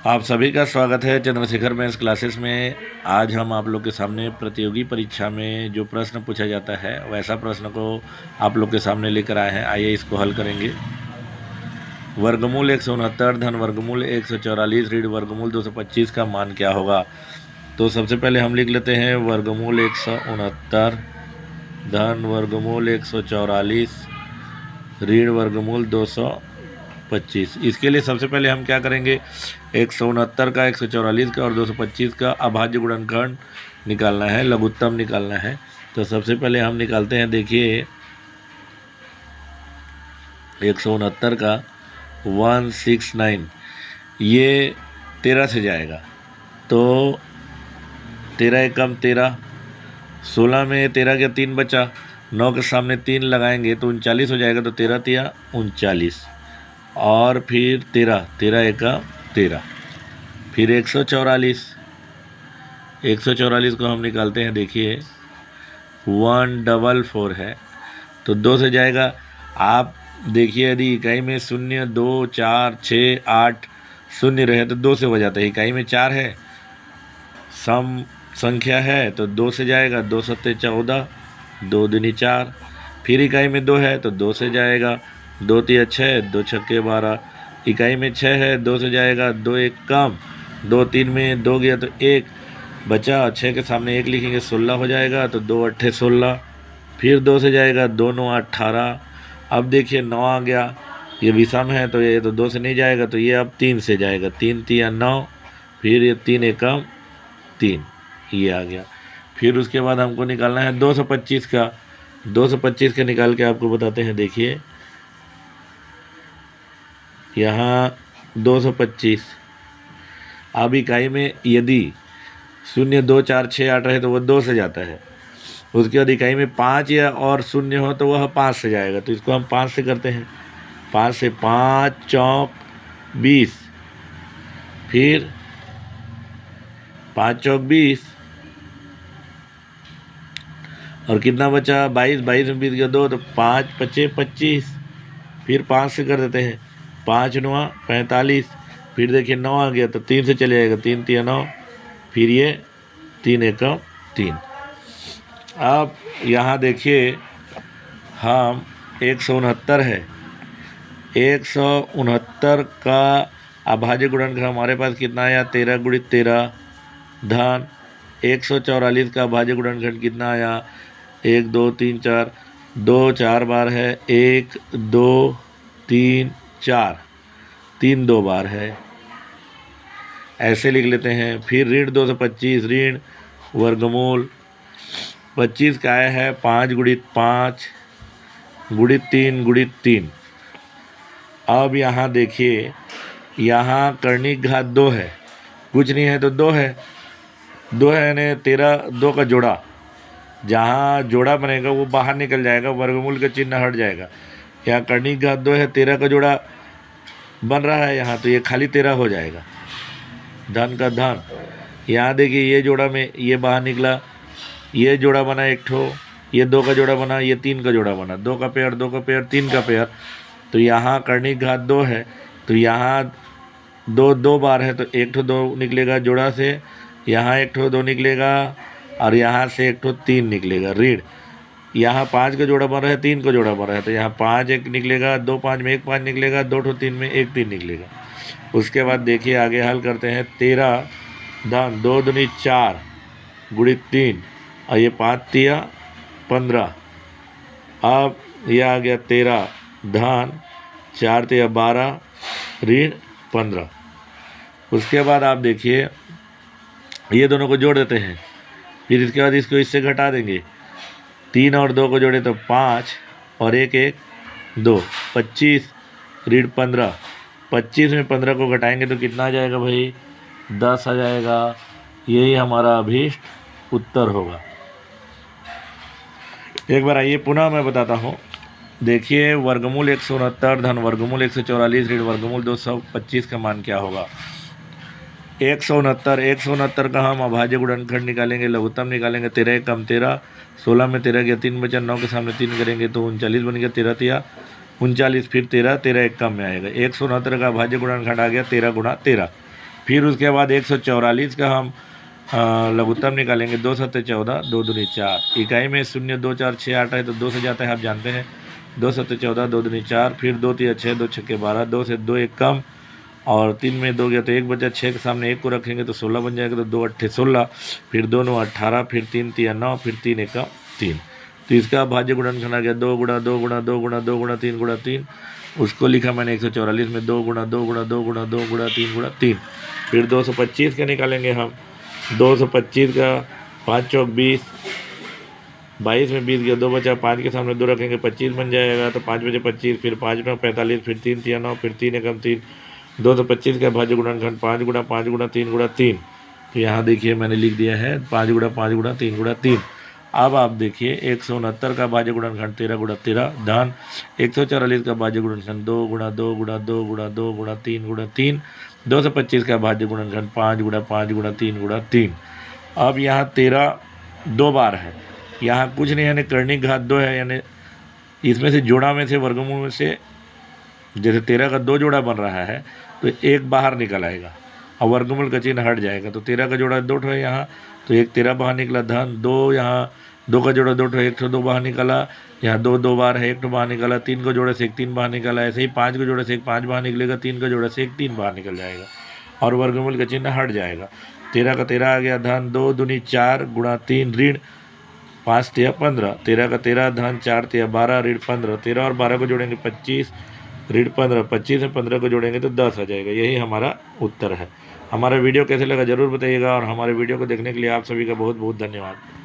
आप सभी का स्वागत है चंद्रशेखर मेंस क्लासेस में। आज हम आप लोग के सामने प्रतियोगी परीक्षा में जो प्रश्न पूछा जाता है वैसा प्रश्न को आप लोग के सामने लेकर आए हैं। आइए इसको हल करेंगे। वर्गमूल 169 धन वर्गमूल 144 ऋण वर्गमूल 225 का मान क्या होगा। तो सबसे पहले हम लिख लेते हैं वर्गमूल 169 धन वर्गमूल 144 ऋण वर्गमूल 225। इसके लिए सबसे पहले हम क्या करेंगे, 169 का 144 का और 225 का अभाज्य गुणनखंड निकालना है, लघुत्तम निकालना है। तो सबसे पहले हम निकालते हैं। देखिए 169 का 169 ये 13 से जाएगा, तो 13 एकम 13, 16 में 13 के 3 बचा, 9 के सामने 3 लगाएंगे तो 39 हो जाएगा। तो 13 तिया 39 और फिर 13 13 एका 13, फिर 144 को हम निकालते हैं। देखिए 144 है तो 2 से जाएगा। आप देखिए यदि इकाई में 0 2 4 6 8 शून्य रहे तो 2 से हो जाता है। इकाई में 4 है, सम संख्या है तो 2 से जाएगा। 2 सत्ते 14, 2 दूनी 4, फिर इकाई में 2 है तो 2 से जाएगा। 2 तिया 6, 2 छक्के 12, इकाई में 6 है 2 से जाएगा। 2 एक कम, 2 3 में 2 गया तो 1 बचा, 6 के सामने 1 लिखेंगे 16 हो जाएगा। तो 2 अट्ठे 16, फिर 2 से जाएगा। 2 9 18, अब देखिए 9 आ गया, ये विषम है तो ये तो 2 से नहीं जाएगा, तो ये अब 3 से जाएगा। 3 तिया 9, फिर ये 3 एकम 3, ये आ गया। फिर उसके बाद हमको निकालना है 225 का। 225 का निकाल के आपको बताते हैं। देखिए यहाँ 225, अब इकाई में यदि 0 2 4 6 8 रहे तो वह 2 से जाता है। उसके बाद इकाई में 5 या और 0 हो तो वह 5 से जाएगा। तो इसको हम 5 से करते हैं। 5 से 5 चौक 20, फिर 5 चौक 20 और कितना बचा 22, 22 में 20 गया 2 तो 5 पचे 25, फिर 5 से कर देते हैं। 5 9 45, फिर देखिए 9 आ गया तो 3 से चले जाएगा। 3 तिया 9, फिर ये 3 एकम 3। अब यहाँ देखिए हम 169 है, 169 का अभाज्य गुणनखंड हमारे पास कितना आया 13 गुणित 13 धन 144 का अभाज्य गुणनखंड कितना आया 1 2 3 4, 2 4 बार है, 1 2 3 4, 3 2 बार है, ऐसे लिख लेते हैं। फिर ऋण 225 ऋण वर्गमूल 25 का आया है 5 गुणित 5 गुणित 3 गुणित 3। अब यहाँ देखिए यहाँ कर्णिक घात 2 है, कुछ नहीं है तो 2 है, 2 है यानी 13 2 का जोड़ा, जहाँ जोड़ा बनेगा वो बाहर निकल जाएगा, वर्गमूल का चिन्ह हट जाएगा। यहाँ कर्णिक घात 2 है, 13 का जोड़ा बन रहा है यहाँ, तो ये खाली 13 हो जाएगा। धन का धन, यहाँ देखिए ये जोड़ा में ये बाहर निकला, ये जोड़ा बना एक ठो, ये 2 का जोड़ा बना, ये 3 का जोड़ा बना, 2 का पेयर 2 का पेयर 3 का पेयर। तो यहाँ कर्णिक घात 2 है तो यहाँ 2 2 बार है तो एक ठो 2 निकलेगा जोड़ा से, यहाँ एक ठो 2 निकलेगा और यहाँ से एक ठो 3 निकलेगा ऋण। यहाँ 5 का जोड़ा बन रहा है, 3 का जोड़ा बन रहा है तो यहाँ 5 एक निकलेगा, 2 5 में 1 5 निकलेगा, 2 ठो 3 में 1 3 निकलेगा। उसके बाद देखिए आगे हल करते हैं। 13 धन 2 दूनी 4 गुणित 3 और ये 5 तिया 15, अब ये आ गया 13 धन 4 तिया 12 ऋण 15। उसके बाद आप देखिए ये दोनों को जोड़ देते हैं, फिर इसके बाद इसको इससे घटा देंगे। 3 और 2 को जोड़े तो 5 और 1 1 2, 25 ऋण 15। 25 में 15 को घटाएंगे तो कितना आ जाएगा भाई 10 आ जाएगा। यही हमारा अभीष्ट उत्तर होगा। एक बार आइए पुनः मैं बताता हूँ। देखिए वर्गमूल 169 धन वर्गमूल 144 ऋण वर्गमूल 225 का मान क्या होगा। 169 का हम अभाज्य गुणनखंड निकालेंगे, लघुत्तम निकालेंगे। 13 एकम 13, 16 में 13 गया 3 बचा, 9 के सामने 3 करेंगे तो 39 बन गया। 13 तिया 39, फिर 13 13 एक कम में आएगा। 169 का अभाज्य गुणनखंड आ गया 13 गुणा 13। फिर उसके बाद 144 का हम लघुत्तम निकालेंगे। 2 सत्ते 14, 2 दूनी 4, इकाई में 0 2 4 6 8 है तो 2 से जाता है, आप जानते हैं। 2 सत्ते 14, 2 दूनी 4, फिर 2 तिया 6, 2 छक्के 12, 2 से 2 एक कम और 3 में 2 गया तो 1 बचा, 6 के सामने 1 को रखेंगे तो 16 बन जाएगा, तो 2 अट्ठे 16, फिर 2 9 18, फिर 3 तिया 9, फिर 3 एकम 3। तो इसका भाज्य गुणनखंड आ गया 2 गुणा 2 गुणा 2 गुणा 2 गुणा 3 गुणा 3। उसको लिखा मैंने 144 में 2 गुणा 2 गुणा 2 गुणा 2 गुणा 3 गुणा 3। फिर 225 का निकालेंगे हम। 225 का 5 चौक 20, 22 में 20 गया, 2 बचा, 5 के सामने 2 रखेंगे 25 बन जाएगा, तो 5 बचे 25, फिर 5 9 45, फिर 3 तिया 9, फिर 3 एकम 3। 225 का भाज्य गुणनखंड 5 गुणा 5 गुणा 3 गुणा 3। तो यहाँ देखिए मैंने लिख दिया है 5 गुणा 5 गुणा 3 गुणा 3। अब आप देखिए 169 का भाज्य गुणनखंड 13 गुणा 13 धन 144 का भाज्य गुणनखंड 2 गुणा 2 गुणा 2 गुणा 2 गुणा 3 गुणा 3। 225 का भाज्य गुणनखंड 5 गुणा 5 गुणा 3 गुणा 3। अब यहाँ 13 2 बार है, यहाँ कुछ नहीं, यानी कर्णिक घात 2 है, यानी इसमें से जोड़ा में से वर्गमूल में से जैसे 13 का 2 जोड़ा बन रहा है तो 1 बाहर निकल आएगा और वर्गमूल का चिन्ह हट जाएगा। तो 13 का जोड़ा 2 है यहाँ, तो 1 13 बाहर निकला धन 2, यहाँ 2 का जोड़ा 2 है, 1 2 बाहर निकला, यहाँ 2 2 बार है, 1 बाहर निकला, 3 को जोड़े से 1 3 बाहर निकला, ऐसे ही 5 को जोड़े से 1 5 बाहर निकलेगा, 3 का जोड़े से 1 3 बाहर निकल जाएगा और वर्गमूल का चिन्ह हट जाएगा। 13 का 13 आ गया धन 2 दूनी 4 गुणा 3 ऋण 5 तिया 15, 13 का 13 धन 4 तिया 12 ऋण 15, 13 और 12 को जोड़ेंगे 25 ऋण 15, 25 में 15 को जोड़ेंगे तो 10 आ जाएगा। यही हमारा उत्तर है। हमारा वीडियो कैसे लगा ज़रूर बताइएगा और हमारे वीडियो को देखने के लिए आप सभी का बहुत बहुत धन्यवाद।